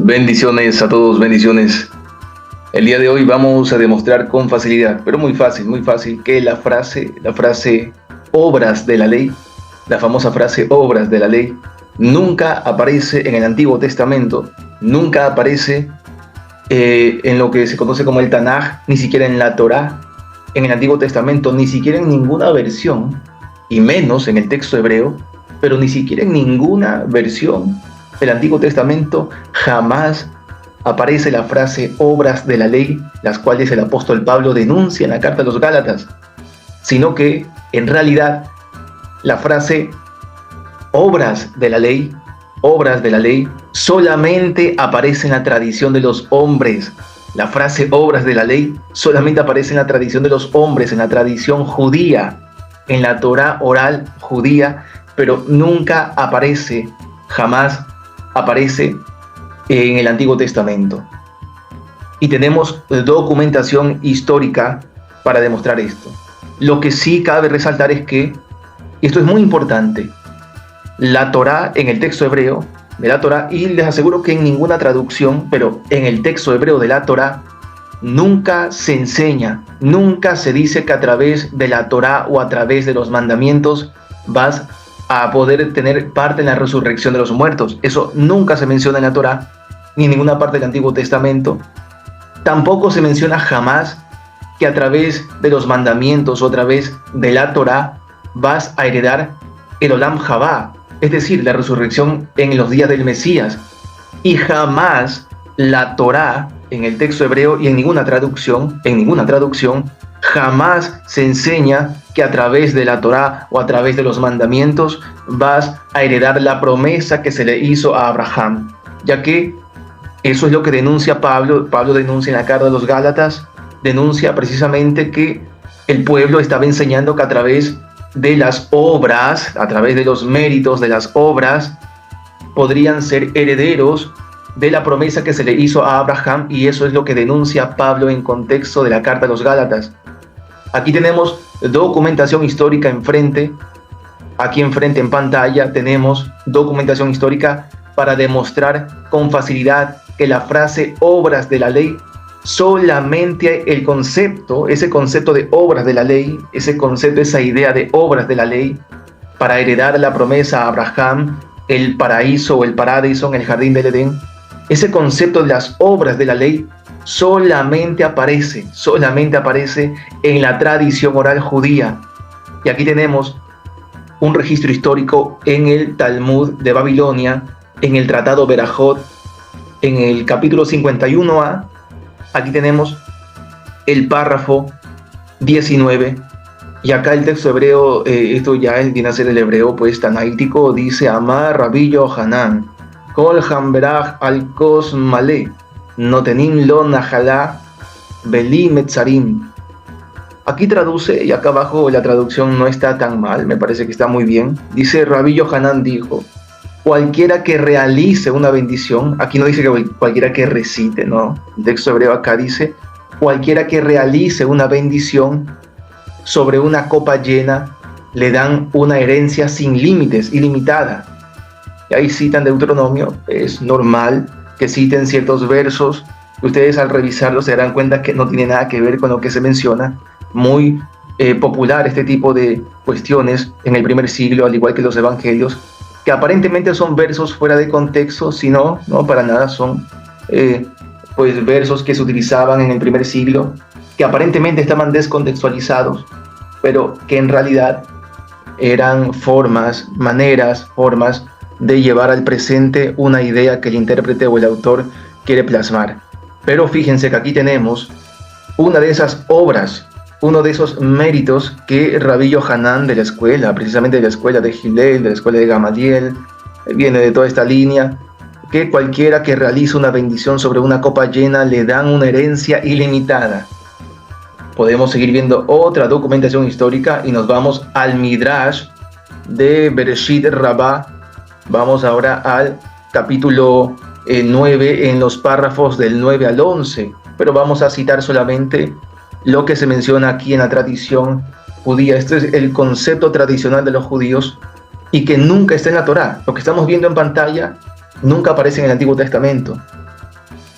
Bendiciones a todos, bendiciones. El día de hoy vamos a demostrar con facilidad, pero muy fácil, que la frase obras de la ley, la famosa frase obras de la ley, nunca aparece en el Antiguo Testamento, nunca aparece en lo que se conoce como el Tanaj, ni siquiera en la Torá, en el Antiguo Testamento, ni siquiera en ninguna versión, y menos en el texto hebreo, pero ni siquiera en ninguna versión del Antiguo Testamento jamás aparece la frase obras de la ley, las cuales el apóstol Pablo denuncia en la carta a los Gálatas, sino que en realidad la frase obras de la ley, solamente aparece en la tradición de los hombres. La frase obras de la ley solamente aparece en la tradición de los hombres, en la tradición judía, en la Torá oral judía, pero nunca aparece, jamás aparece en el Antiguo Testamento. Y tenemos documentación histórica para demostrar esto. Lo que sí cabe resaltar es que, y esto es muy importante, la Torá en el texto hebreo de la Torá, y les aseguro que en ninguna traducción, pero en el texto hebreo de la Torá, nunca se enseña, nunca se dice que a través de la Torá o a través de los mandamientos vas a poder tener parte en la resurrección de los muertos. Eso nunca se menciona en la Torá, ni en ninguna parte del Antiguo Testamento. Tampoco se menciona jamás que a través de los mandamientos o a través de la Torá vas a heredar el Olam Jabá, es decir, la resurrección en los días del Mesías. Y jamás la Torá en el texto hebreo y en ninguna traducción, jamás se enseña que a través de la Torá o a través de los mandamientos vas a heredar la promesa que se le hizo a Abraham, ya que eso es lo que denuncia Pablo. Pablo denuncia en la carta de los Gálatas, denuncia precisamente que el pueblo estaba enseñando que a través de las obras, a través de los méritos de las obras, podrían ser herederos de la promesa que se le hizo a Abraham, y eso es lo que denuncia Pablo en contexto de la carta a los Gálatas. Aquí tenemos documentación histórica enfrente, aquí enfrente en pantalla tenemos documentación histórica para demostrar con facilidad que la frase obras de la ley, solamente el concepto, ese concepto de obras de la ley, ese concepto, esa idea de obras de la ley, para heredar la promesa a Abraham, el paraíso o el paradiso en el jardín del Edén, ese concepto de las obras de la ley solamente aparece en la tradición oral judía. Y aquí tenemos un registro histórico en el Talmud de Babilonia, en el Tratado Berajot, en el capítulo 51a. Aquí tenemos el párrafo 19, y acá el texto hebreo, esto ya viene a ser el hebreo pues tanaítico, dice: Amar Rabbi Yohanan, Kol Hamberach al Kos Male, Notenim lo Najalá, Beli Metzarim. Aquí traduce, y acá abajo la traducción no está tan mal, me parece que está muy bien. Dice: Rabbi Yohanan dijo, cualquiera que realice una bendición, aquí no dice que cualquiera que recite, no, el texto hebreo acá dice, cualquiera que realice una bendición sobre una copa llena, le dan una herencia sin límites, ilimitada. Y ahí citan Deuteronomio, es normal que citen ciertos versos, ustedes al revisarlos se darán cuenta que no tiene nada que ver con lo que se menciona. Muy popular este tipo de cuestiones en el primer siglo, al igual que los evangelios, que aparentemente son versos fuera de contexto, sino no para nada son pues versos que se utilizaban en el primer siglo, que aparentemente estaban descontextualizados, pero que en realidad eran formas de llevar al presente una idea que el intérprete o el autor quiere plasmar. Pero fíjense que aquí tenemos una de esas obras, uno de esos méritos que Rabbi Yohanan de la escuela, precisamente de la escuela de Hillel, de la escuela de Gamaliel, viene de toda esta línea, que cualquiera que realice una bendición sobre una copa llena le dan una herencia ilimitada. Podemos seguir viendo otra documentación histórica y nos vamos al Midrash de Bereshit Rabbah. Vamos ahora al capítulo 9, en los párrafos del 9 al 11, pero vamos a citar solamente lo que se menciona aquí en la tradición judía. Este es el concepto tradicional de los judíos y que nunca está en la Torá. Lo que estamos viendo en pantalla nunca aparece en el Antiguo Testamento.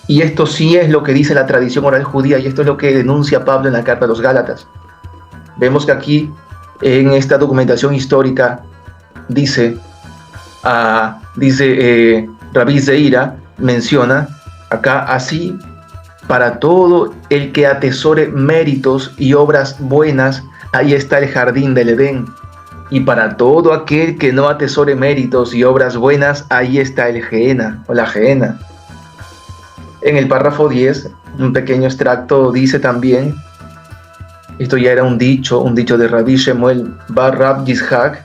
Y esto sí es lo que dice la tradición oral judía, y esto es lo que denuncia Pablo en la carta a los Gálatas. Vemos que aquí, en esta documentación histórica, dice Rabí Zeira, menciona acá: así, para todo el que atesore méritos y obras buenas, ahí está el jardín del Edén. Y para todo aquel que no atesore méritos y obras buenas, ahí está el Gehenna, o la Gehenna. En el párrafo 10, un pequeño extracto dice también, esto ya era un dicho de Rabbi Shemuel bar Rab Yitzhak,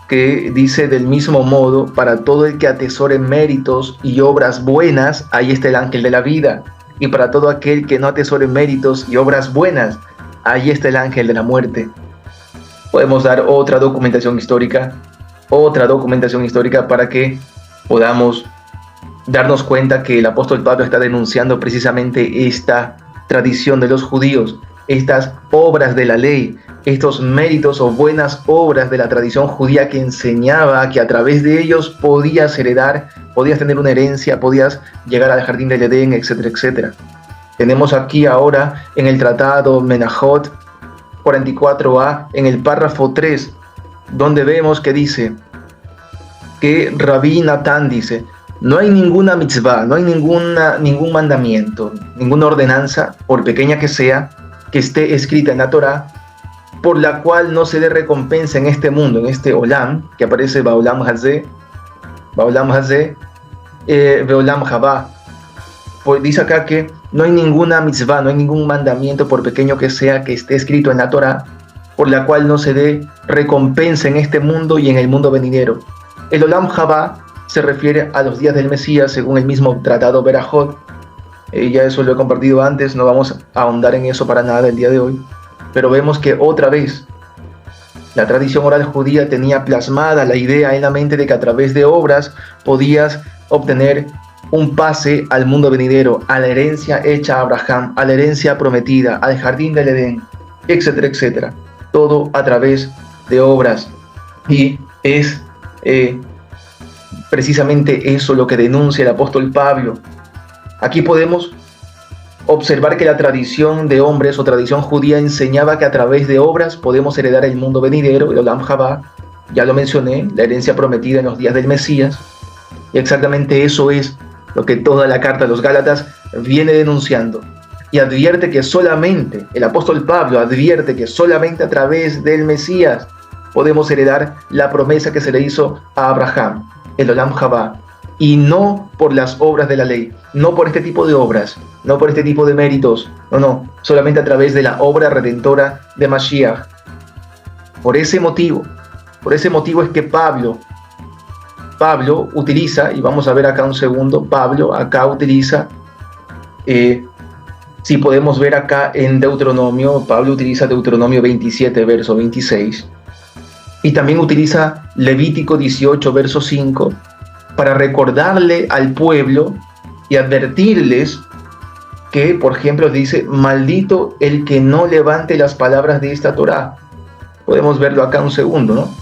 que dice: del mismo modo, para todo el que atesore méritos y obras buenas, ahí está el ángel de la vida. Y para todo aquel que no atesore méritos y obras buenas, ahí está el ángel de la muerte. Podemos dar otra documentación histórica para que podamos darnos cuenta que el apóstol Pablo está denunciando precisamente esta tradición de los judíos, estas obras de la ley, estos méritos o buenas obras de la tradición judía que enseñaba que a través de ellos podías heredar, podías tener una herencia, podías llegar al jardín del Edén, etcétera, etcétera. Tenemos aquí ahora en el tratado Menahot 44a, en el párrafo 3, donde vemos que dice que Rabí Natán dice: no hay ninguna mitzvah, no hay ningún mandamiento, ninguna ordenanza, por pequeña que sea, que esté escrita en la Torá, por la cual no se dé recompensa en este mundo, en este Olam, que aparece Baolam Hazé, Beolam Habá. Pues dice acá que no hay ninguna mitzvah, no hay ningún mandamiento, por pequeño que sea, que esté escrito en la Torá, por la cual no se dé recompensa en este mundo y en el mundo venidero. El Olam Habá se refiere a los días del Mesías, según el mismo tratado Berajot. Ya eso lo he compartido antes, no vamos a ahondar en eso para nada el día de hoy. Pero vemos que otra vez la tradición oral judía tenía plasmada la idea en la mente de que a través de obras podías obtener un pase al mundo venidero, a la herencia hecha a Abraham, a la herencia prometida, al jardín del Edén, etcétera, etcétera. Todo a través de obras. Y es precisamente eso lo que denuncia el apóstol Pablo. Aquí podemos observar que la tradición de hombres o tradición judía enseñaba que a través de obras podemos heredar el mundo venidero, el Olam Habá, ya lo mencioné, la herencia prometida en los días del Mesías. Y exactamente eso es lo que toda la carta de los Gálatas viene denunciando. Y advierte que solamente, el apóstol Pablo advierte que solamente a través del Mesías podemos heredar la promesa que se le hizo a Abraham, el Olam Habá, y no por las obras de la ley, no por este tipo de obras, no por este tipo de méritos, no, solamente a través de la obra redentora de Mashiach. Por ese motivo es que Pablo utiliza, y vamos a ver acá un segundo, Pablo acá utiliza, si podemos ver acá en Deuteronomio, Pablo utiliza Deuteronomio 27, verso 26, y también utiliza Levítico 18, verso 5, para recordarle al pueblo y advertirles que, por ejemplo, dice: maldito el que no levante las palabras de esta Torá. Podemos verlo acá un segundo, ¿no?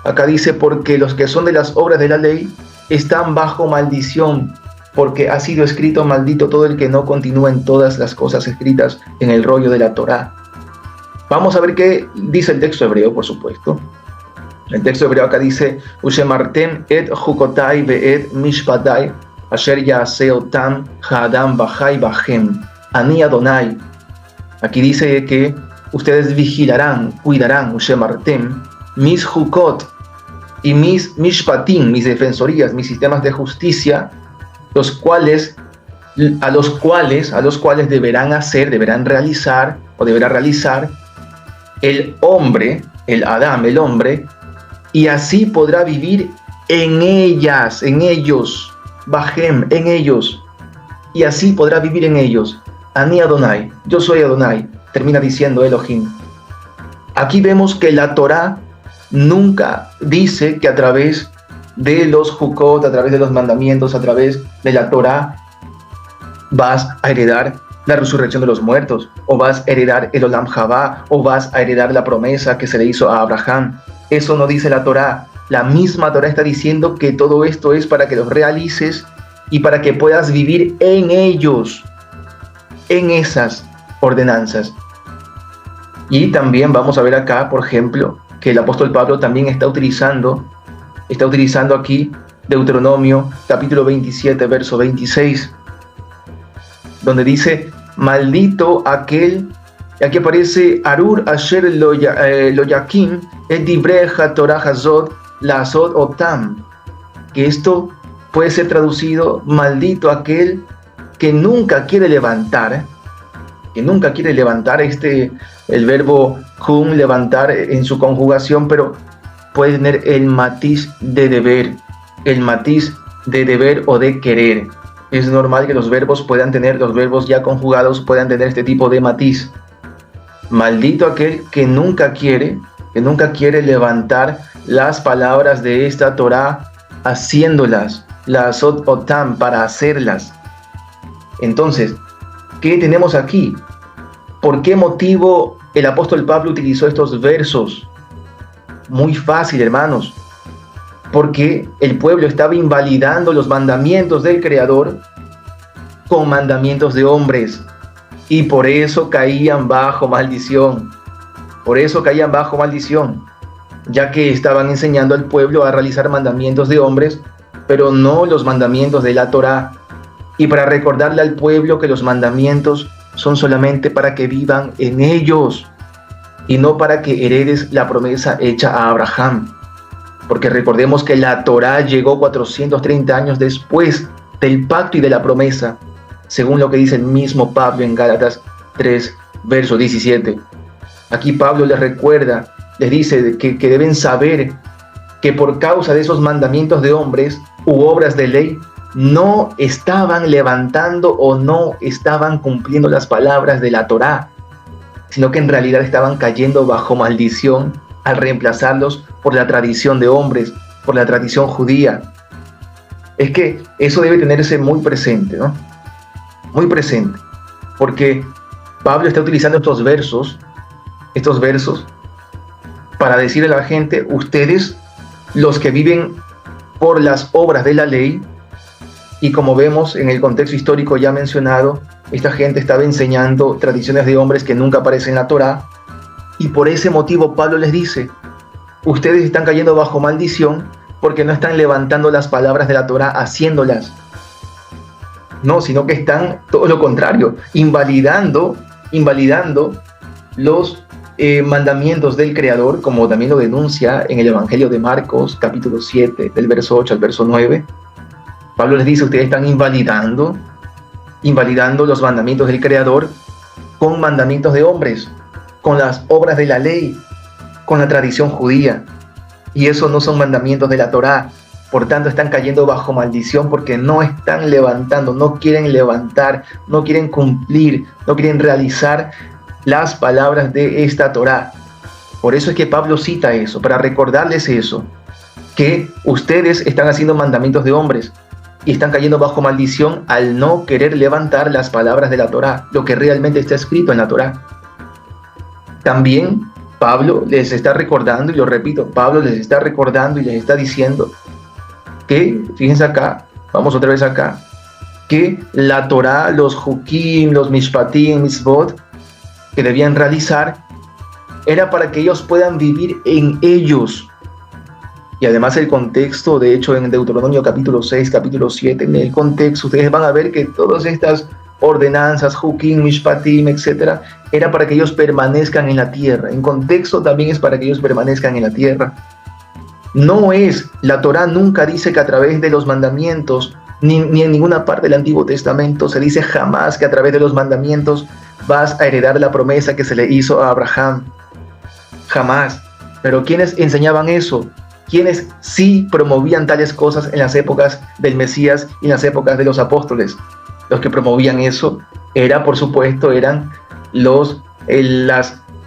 Acá dice: porque los que son de las obras de la ley están bajo maldición, porque ha sido escrito: maldito todo el que no continúa en todas las cosas escritas en el rollo de la Torá. Vamos a ver qué dice el texto hebreo, por supuesto. El texto hebreo acá dice: Ushemartem et jukotai ve'et mishpatai asher ya'aseh otam ha'adam bachai bachem ani Adonai. Aquí dice que ustedes vigilarán, cuidarán, Ushemartem, mis jukot y mis mishpatim, mis defensorías, mis sistemas de justicia, a los cuales deberán realizar el hombre, el Adam, el hombre, y así podrá vivir en ellos, Bajem, en ellos, y así podrá vivir en ellos. Ani Adonai, yo soy Adonai, termina diciendo Elohim. Aquí vemos que la Torá nunca dice que a través de los Jukot, a través de los mandamientos, a través de la Torá, vas a heredar la resurrección de los muertos, o vas a heredar el Olam Habá, o vas a heredar la promesa que se le hizo a Abraham. Eso no dice la Torá. La misma Torá está diciendo que todo esto es para que los realices y para que puedas vivir en ellos, en esas ordenanzas. Y también vamos a ver acá, por ejemplo, que el apóstol Pablo también está utilizando aquí Deuteronomio capítulo 27, verso 26, donde dice, maldito aquel, y aquí aparece Arur Asher lo Yakim, et Dibreja Torah Hazot, la Azot Otam, que esto puede ser traducido, maldito aquel que nunca quiere levantar, el verbo hum, levantar en su conjugación, pero puede tener el matiz de deber, o de querer. Es normal que los verbos ya conjugados puedan tener este tipo de matiz. Maldito aquel que nunca quiere levantar las palabras de esta Torá, haciéndolas, la Azot Otam, para hacerlas. Entonces, ¿qué tenemos aquí? ¿Por qué motivo el apóstol Pablo utilizó estos versos? Muy fácil, hermanos. Porque el pueblo estaba invalidando los mandamientos del Creador con mandamientos de hombres. Y por eso caían bajo maldición. Ya que estaban enseñando al pueblo a realizar mandamientos de hombres, pero no los mandamientos de la Torá. Y para recordarle al pueblo que los mandamientos son solamente para que vivan en ellos y no para que heredes la promesa hecha a Abraham. Porque recordemos que la Torá llegó 430 años después del pacto y de la promesa, según lo que dice el mismo Pablo en Gálatas 3, verso 17. Aquí Pablo les recuerda, les dice que deben saber que por causa de esos mandamientos de hombres u obras de ley, no estaban levantando o no estaban cumpliendo las palabras de la Torá, sino que en realidad estaban cayendo bajo maldición al reemplazarlos por la tradición de hombres, por la tradición judía. Es que eso debe tenerse muy presente, ¿no? Muy presente, porque Pablo está utilizando estos versos para decirle a la gente, ustedes, los que viven por las obras de la ley, y como vemos en el contexto histórico ya mencionado, esta gente estaba enseñando tradiciones de hombres que nunca aparecen en la Torá, y por ese motivo Pablo les dice, ustedes están cayendo bajo maldición porque no están levantando las palabras de la Torá haciéndolas. No, sino que están todo lo contrario, invalidando los mandamientos del Creador, como también lo denuncia en el Evangelio de Marcos, capítulo 7, del verso 8 al verso 9. Pablo les dice, ustedes están invalidando los mandamientos del Creador con mandamientos de hombres, con las obras de la ley, con la tradición judía. Y eso no son mandamientos de la Torá. Por tanto, están cayendo bajo maldición porque no están levantando, no quieren levantar, no quieren cumplir, no quieren realizar las palabras de esta Torá. Por eso es que Pablo cita eso, para recordarles eso, que ustedes están haciendo mandamientos de hombres y están cayendo bajo maldición al no querer levantar las palabras de la Torá, lo que realmente está escrito en la Torá. También Pablo les está recordando, y lo repito, Pablo les está recordando y les está diciendo que, fíjense acá, vamos otra vez acá, que la Torá, los Jukim, los Mishpatim, Mitzvot, que debían realizar, era para que ellos puedan vivir en ellos. Y además el contexto, de hecho, en Deuteronomio capítulo 6, capítulo 7, en el contexto, ustedes van a ver que todas estas ordenanzas, Jukim, Mishpatim, etcétera, era para que ellos permanezcan en la tierra. En contexto también es para que ellos permanezcan en la tierra. La Torá nunca dice que a través de los mandamientos, ni en ninguna parte del Antiguo Testamento se dice jamás que a través de los mandamientos vas a heredar la promesa que se le hizo a Abraham. Jamás. Pero ¿quiénes enseñaban eso? ¿Quiénes sí promovían tales cosas en las épocas del Mesías y en las épocas de los apóstoles? Los que promovían eso eran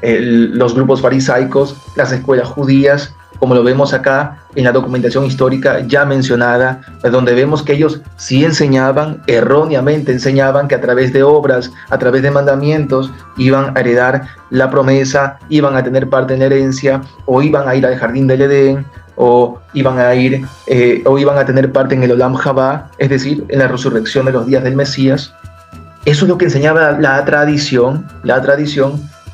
los grupos farisaicos, las escuelas judías, como lo vemos acá en la documentación histórica ya mencionada, donde vemos que ellos sí erróneamente enseñaban que a través de obras, a través de mandamientos, iban a heredar la promesa, iban a tener parte en la herencia, o iban a ir al jardín del Edén, o iban a tener parte en el Olam Jabá, es decir, en la resurrección de los días del Mesías. Eso es lo que enseñaba la tradición,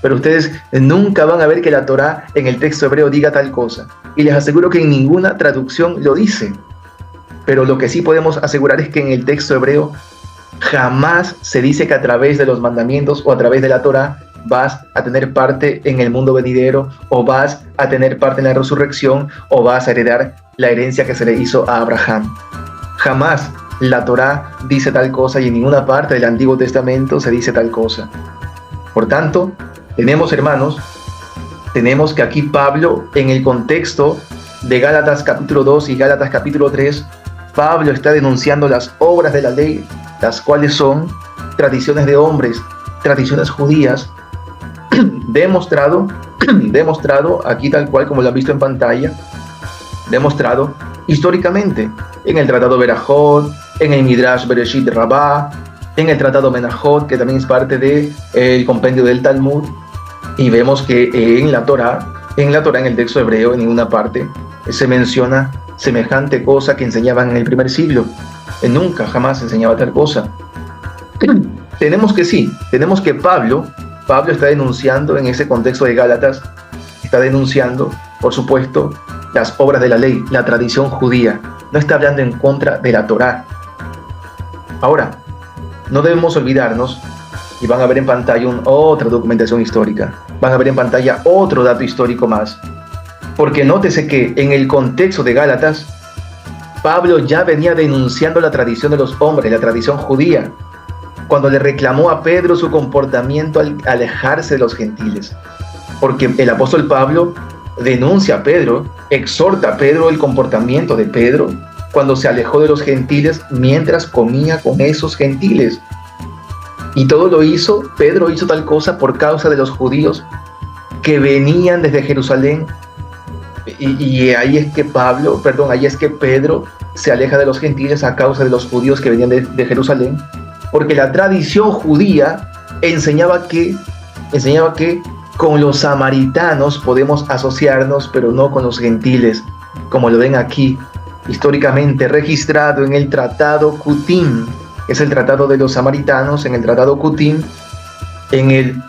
pero ustedes nunca van a ver que la Torá en el texto hebreo diga tal cosa. Y les aseguro que en ninguna traducción lo dice. Pero lo que sí podemos asegurar es que en el texto hebreo jamás se dice que a través de los mandamientos o a través de la Torá vas a tener parte en el mundo venidero, o vas a tener parte en la resurrección, o vas a heredar la herencia que se le hizo a Abraham. Jamás la Torá dice tal cosa, y en ninguna parte del Antiguo Testamento se dice tal cosa. Por tanto, hermanos, tenemos que aquí Pablo, en el contexto de Gálatas capítulo 2 y Gálatas capítulo 3, Pablo está denunciando las obras de la ley, las cuales son tradiciones de hombres, tradiciones judías, demostrado aquí tal cual como lo han visto en pantalla, demostrado históricamente en el Tratado Berajot, en el Midrash Bereshit Rabbah, en el Tratado Menachot, que también es parte del compendio del Talmud, y vemos que en la Torá, en el texto hebreo, en ninguna parte se menciona semejante cosa que enseñaban en el primer siglo. Nunca, jamás enseñaba tal cosa. Tenemos que Pablo está denunciando en ese contexto de Gálatas, está denunciando, por supuesto, las obras de la ley, la tradición judía. No está hablando en contra de la Torá. Ahora, no debemos olvidarnos, y van a ver en pantalla otra documentación histórica, van a ver en pantalla otro dato histórico más, porque nótese que en el contexto de Gálatas, Pablo ya venía denunciando la tradición de los hombres, la tradición judía, cuando le reclamó a Pedro su comportamiento al alejarse de los gentiles. Porque el apóstol Pablo denuncia a Pedro, exhorta a Pedro el comportamiento de Pedro cuando se alejó de los gentiles mientras comía con esos gentiles. Y todo lo hizo, Pedro hizo tal cosa por causa de los judíos que venían desde Jerusalén. Y ahí es que Pedro se aleja de los gentiles a causa de los judíos que venían de Jerusalén, porque la tradición judía enseñaba que con los samaritanos podemos asociarnos, pero no con los gentiles, como lo ven aquí, históricamente registrado en el Tratado Kutim, que es el Tratado de los Samaritanos. En el Tratado Kutim, en el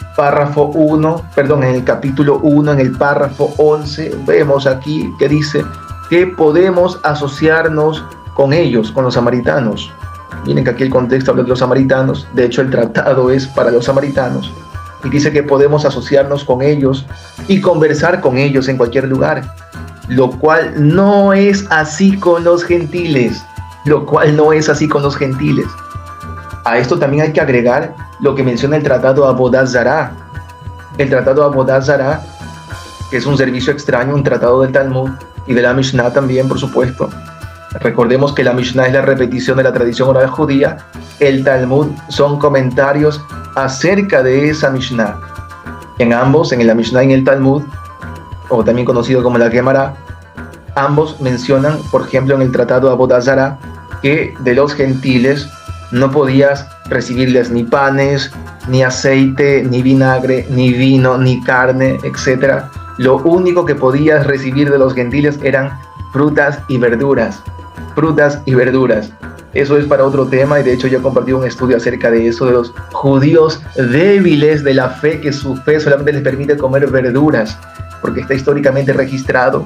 capítulo 1, en el párrafo 11, vemos aquí que dice que podemos asociarnos con ellos, con los samaritanos. Miren que aquí el contexto habla de los samaritanos, de hecho el tratado es para los samaritanos, y dice que podemos asociarnos con ellos y conversar con ellos en cualquier lugar, lo cual no es así con los gentiles, A esto también hay que agregar lo que menciona el Tratado Avodat Zará. El Tratado Avodat Zará, que es un servicio extraño, un tratado del Talmud y de la Mishnah también, por supuesto. Recordemos que la Mishnah es la repetición de la tradición oral judía. El Talmud son comentarios acerca de esa Mishnah. En ambos, en la Mishnah y en el Talmud, o también conocido como la Gemara, ambos mencionan, por ejemplo, en el Tratado Avodat Zará, que de los gentiles no podías recibirles ni panes, ni aceite, ni vinagre, ni vino, ni carne, etc. Lo único que podías recibir de los gentiles eran frutas y verduras. Eso es para otro tema, y de hecho ya compartí un estudio acerca de eso, de los judíos débiles de la fe, que su fe solamente les permite comer verduras, porque está históricamente registrado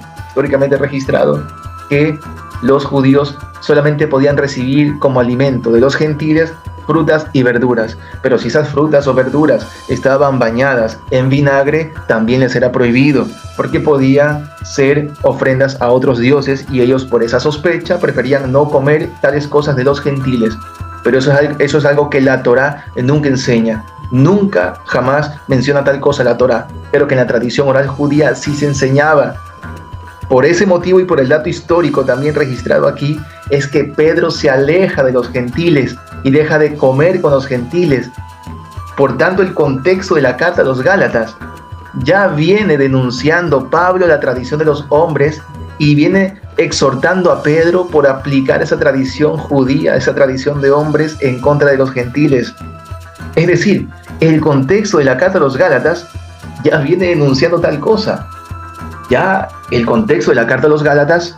que los judíos solamente podían recibir como alimento de los gentiles frutas y verduras, pero si esas frutas o verduras estaban bañadas en vinagre, también les era prohibido, porque podían ser ofrendas a otros dioses, y ellos, por esa sospecha, preferían no comer tales cosas de los gentiles. Pero eso es algo que la Torá nunca enseña, nunca, jamás menciona tal cosa la Torá, pero que en la tradición oral judía sí se enseñaba. Por ese motivo y por el dato histórico también registrado aquí, es que Pedro se aleja de los gentiles y deja de comer con los gentiles. Por tanto, el contexto de la carta a los Gálatas ya viene denunciando Pablo la tradición de los hombres, y viene exhortando a Pedro por aplicar esa tradición judía, esa tradición de hombres en contra de los gentiles. Es decir, el contexto de la carta a los Gálatas ya viene denunciando tal cosa. Ya El contexto de la carta a los Gálatas,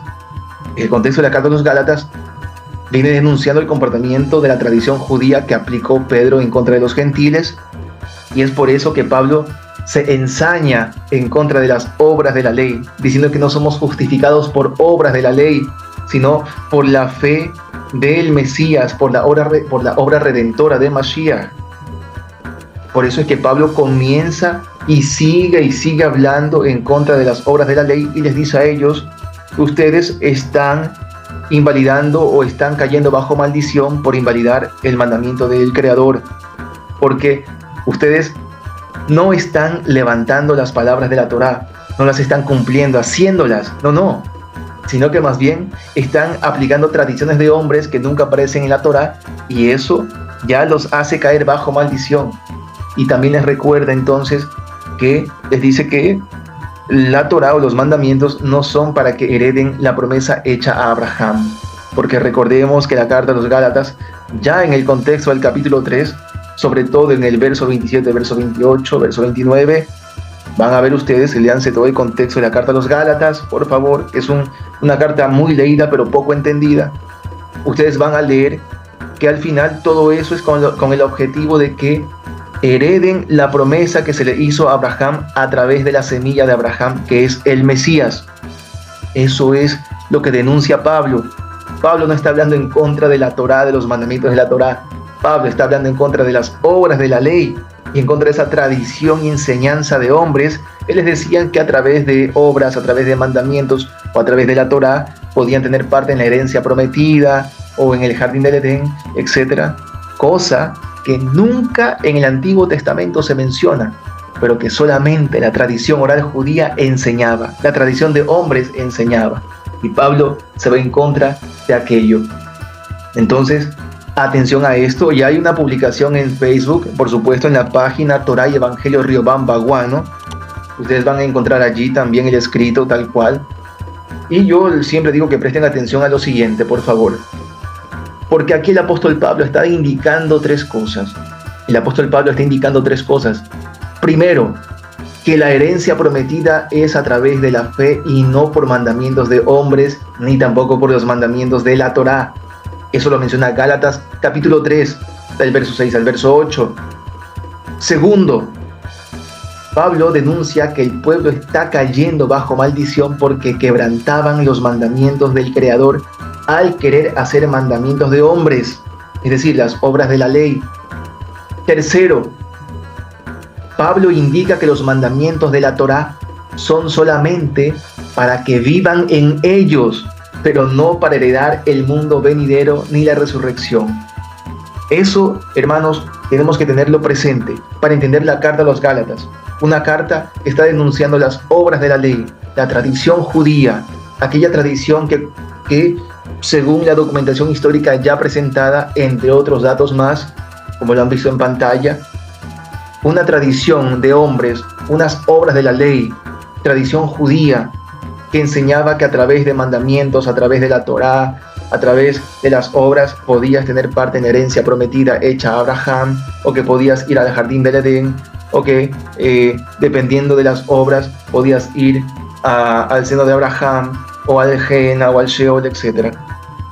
viene denunciando el comportamiento de la tradición judía que aplicó Pedro en contra de los gentiles, y es por eso que Pablo se ensaña en contra de las obras de la ley, diciendo que no somos justificados por obras de la ley, sino por la fe del Mesías, por la obra redentora de Mashiach. Por eso es que Pablo comienza y sigue hablando en contra de las obras de la ley y les dice a ellos: ustedes están invalidando o están cayendo bajo maldición por invalidar el mandamiento del Creador, porque ustedes no están levantando las palabras de la Torá, no las están cumpliendo, haciéndolas, no, sino que más bien están aplicando tradiciones de hombres que nunca aparecen en la Torá, y eso ya los hace caer bajo maldición. Y también les recuerda entonces que les dice que la Torá o los mandamientos no son para que hereden la promesa hecha a Abraham, porque recordemos que la carta a los Gálatas, ya en el contexto del capítulo 3, sobre todo en el verso 27, verso 28, verso 29, van a ver ustedes, léanse todo el contexto de la carta a los Gálatas, por favor, es una carta muy leída pero poco entendida. Ustedes van a leer que al final todo eso es con el objetivo de que hereden la promesa que se le hizo a Abraham a través de la semilla de Abraham, que es el Mesías. Eso es lo que denuncia Pablo. Pablo no está hablando en contra de la Torá, de los mandamientos de la Torá. Pablo está hablando en contra de las obras de la ley y en contra de esa tradición y enseñanza de hombres que les decían que a través de obras, a través de mandamientos o a través de la Torá podían tener parte en la herencia prometida o en el jardín del Edén, etc. Cosa que nunca en el Antiguo Testamento se menciona, pero que solamente la tradición oral judía enseñaba, la tradición de hombres enseñaba, y Pablo se va en contra de aquello. Entonces, atención a esto. Ya hay una publicación en Facebook, por supuesto en la página Torá y Evangelio Riobamba Guano. Ustedes van a encontrar allí también el escrito tal cual. Y yo siempre digo que presten atención a lo siguiente, por favor. Porque aquí el apóstol Pablo está indicando tres cosas. El apóstol Pablo está indicando tres cosas. Primero, que la herencia prometida es a través de la fe y no por mandamientos de hombres, ni tampoco por los mandamientos de la Torá. Eso lo menciona Gálatas capítulo 3, del verso 6 al verso 8. Segundo, Pablo denuncia que el pueblo está cayendo bajo maldición porque quebrantaban los mandamientos del Creador al querer hacer mandamientos de hombres, es decir, las obras de la ley. Tercero, Pablo indica que los mandamientos de la Torá son solamente para que vivan en ellos, pero no para heredar el mundo venidero ni la resurrección. Eso, hermanos, tenemos que tenerlo presente para entender la carta a los Gálatas. Una carta que está denunciando las obras de la ley, la tradición judía, aquella tradición que según la documentación histórica ya presentada, entre otros datos más, como lo han visto en pantalla, una tradición de hombres, unas obras de la ley, tradición judía, que enseñaba que a través de mandamientos, a través de la Torá, a través de las obras, podías tener parte en la herencia prometida hecha a Abraham, o que podías ir al jardín del Edén, o que dependiendo de las obras podías ir al seno de Abraham, o al Gena, o al Sheol, etc.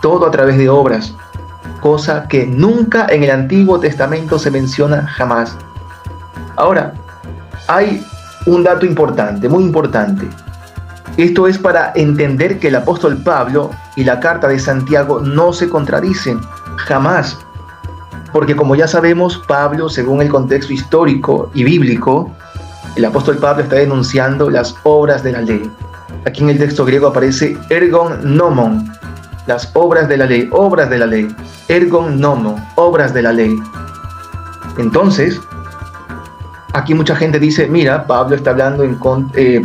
Todo a través de obras, cosa que nunca en el Antiguo Testamento se menciona jamás. Ahora, hay un dato importante, muy importante. Esto es para entender que el apóstol Pablo y la carta de Santiago no se contradicen, jamás. Porque como ya sabemos, Pablo, según el contexto histórico y bíblico, el apóstol Pablo está denunciando las obras de la ley. Aquí en el texto griego aparece ergon nomon, las obras de la ley, ergon nomon, obras de la ley. Entonces, aquí mucha gente dice, mira, Pablo está hablando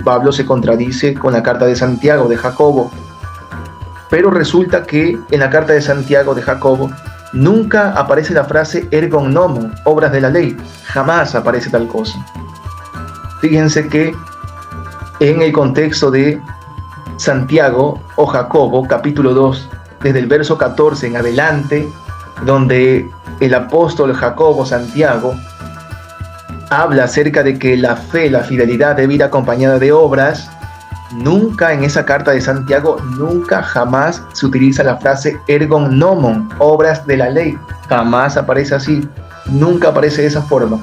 Pablo se contradice con la carta de Santiago, de Jacobo. Pero resulta que en la carta de Santiago, de Jacobo, nunca aparece la frase ergon nomon, obras de la ley. Jamás aparece tal cosa. Fíjense que en el contexto de Santiago o Jacobo, capítulo 2, desde el verso 14 en adelante, donde el apóstol Jacobo, Santiago, habla acerca de que la fe, la fidelidad debe ir acompañada de obras, nunca en esa carta de Santiago, nunca jamás se utiliza la frase ergon nomon, obras de la ley. Jamás aparece así, nunca aparece de esa forma.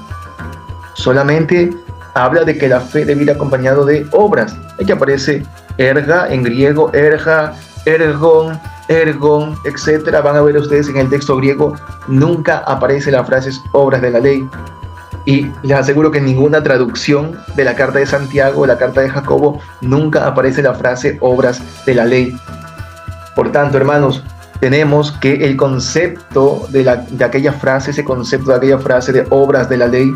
Solamente habla de que la fe debe ir acompañado de obras. Aquí aparece erga en griego, erga, ergon, etc. Van a ver ustedes en el texto griego, nunca aparece la frase obras de la ley. Y les aseguro que en ninguna traducción de la carta de Santiago o la carta de Jacobo nunca aparece la frase obras de la ley. Por tanto, hermanos, tenemos que el concepto de aquella frase, ese concepto de aquella frase de obras de la ley,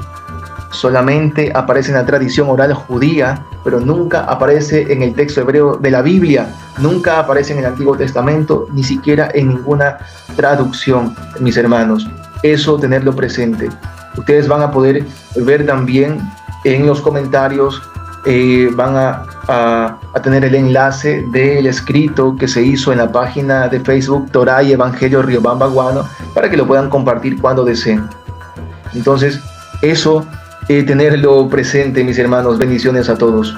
solamente aparece en la tradición oral judía, pero nunca aparece en el texto hebreo de la Biblia, nunca aparece en el Antiguo Testamento, ni siquiera en ninguna traducción, mis hermanos. Eso tenerlo presente. Ustedes van a poder ver también en los comentarios, van a tener el enlace del escrito que se hizo en la página de Facebook Torá y Evangelio Riobamba Guano, para que lo puedan compartir cuando deseen. Entonces, eso, tenerlo presente, mis hermanos. Bendiciones a todos.